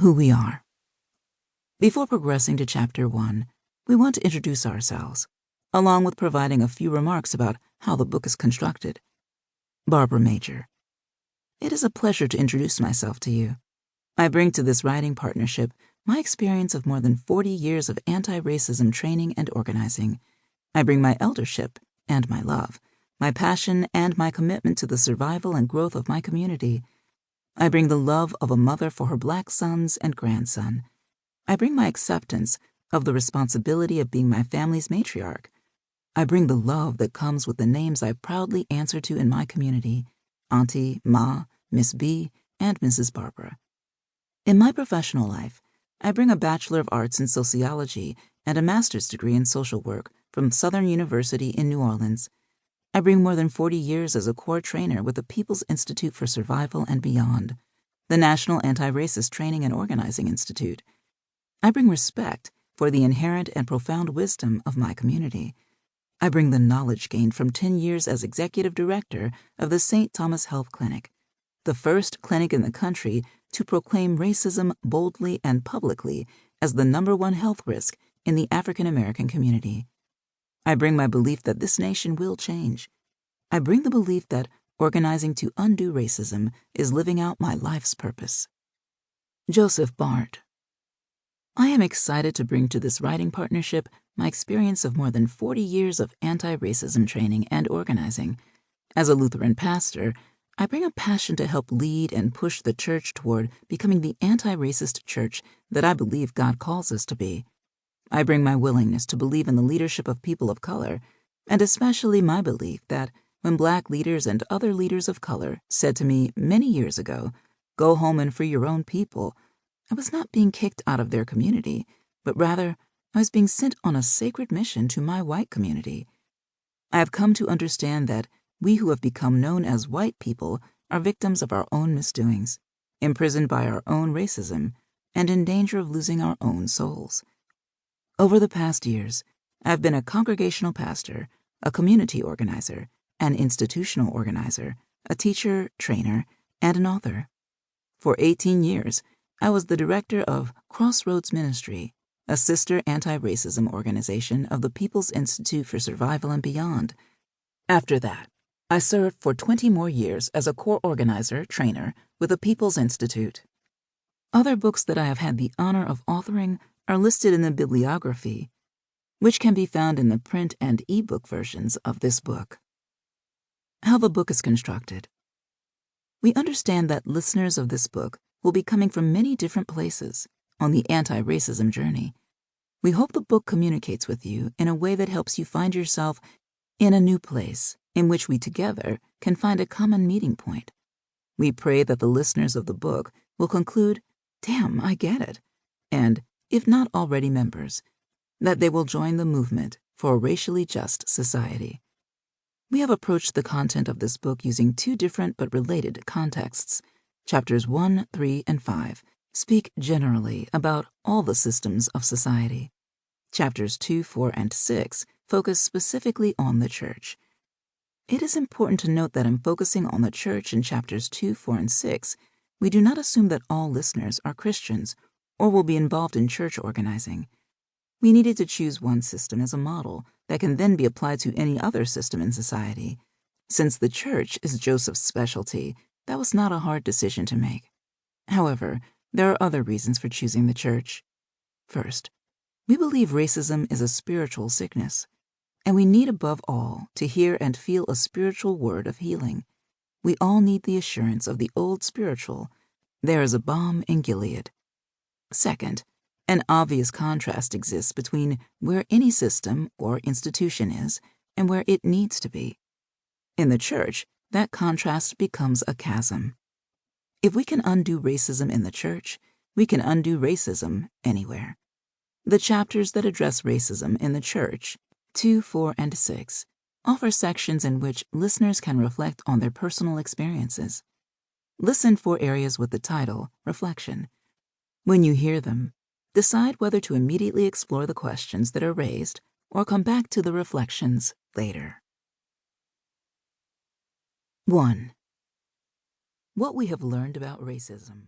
Who we are. Before progressing to Chapter 1, we want to introduce ourselves, along with providing a few remarks about how the book is constructed. Barbara Major. It is a pleasure to introduce myself to you. I bring to this writing partnership my experience of more than 40 years of anti-racism training and organizing. I bring my eldership and my love, my passion and my commitment to the survival and growth of my community. I bring the love of a mother for her Black sons and grandson. I bring my acceptance of the responsibility of being my family's matriarch. I bring the love that comes with the names I proudly answer to in my community: Auntie, Ma, Miss B, and Mrs. Barbara. In my professional life, I bring a Bachelor of Arts in Sociology and a Master's degree in Social Work from Southern University in New Orleans. I bring more than 40 years as a core trainer with the People's Institute for Survival and Beyond, the National Anti-Racist Training and Organizing Institute. I bring respect for the inherent and profound wisdom of my community. I bring the knowledge gained from 10 years as Executive Director of the St. Thomas Health Clinic, the first clinic in the country to proclaim racism boldly and publicly as the #1 health risk in the African American community. I bring my belief that this nation will change. I bring the belief that organizing to undo racism is living out my life's purpose. Joseph Barndt. I am excited to bring to this writing partnership my experience of more than 40 years of anti-racism training and organizing. As a Lutheran pastor, I bring a passion to help lead and push the church toward becoming the anti-racist church that I believe God calls us to be. I bring my willingness to believe in the leadership of people of color, and especially my belief that when Black leaders and other leaders of color said to me many years ago, "Go home and free your own people," I was not being kicked out of their community, but rather I was being sent on a sacred mission to my white community. I have come to understand that we who have become known as white people are victims of our own misdoings, imprisoned by our own racism, and in danger of losing our own souls. Over the past years, I have been a congregational pastor, a community organizer, an institutional organizer, a teacher, trainer, and an author. For 18 years, I was the director of Crossroads Ministry, a sister anti-racism organization of the People's Institute for Survival and Beyond. After that, I served for 20 more years as a core organizer, trainer with the People's Institute. Other books that I have had the honor of authoring are listed in the bibliography, which can be found in the print and ebook versions of this book. How the book is constructed. We understand that listeners of this book will be coming from many different places on the anti-racism journey. We hope the book communicates with you in a way that helps you find yourself in a new place in which we together can find a common meeting point. We pray that the listeners of the book will conclude, "Damn, I get it," and, if not already members, that they will join the movement for a racially just society. We have approached the content of this book using 2 different but related contexts. Chapters 1, 3, and 5 speak generally about all the systems of society. Chapters 2, 4, and 6 focus specifically on the church. It is important to note that in focusing on the church in chapters 2, 4, and 6, we do not assume that all listeners are Christians or will be involved in church organizing. We needed to choose one system as a model that can then be applied to any other system in society. Since the church is Joseph's specialty, that was not a hard decision to make. However, there are other reasons for choosing the church. First, we believe racism is a spiritual sickness, and we need above all to hear and feel a spiritual word of healing. We all need the assurance of the old spiritual, "There is a balm in Gilead." Second, an obvious contrast exists between where any system or institution is and where it needs to be. In the church, that contrast becomes a chasm. If we can undo racism in the church, we can undo racism anywhere. The chapters that address racism in the church, 2, 4, and 6, offer sections in which listeners can reflect on their personal experiences. Listen for areas with the title, Reflection. When you hear them, decide whether to immediately explore the questions that are raised or come back to the reflections later. 1. What we have learned about racism.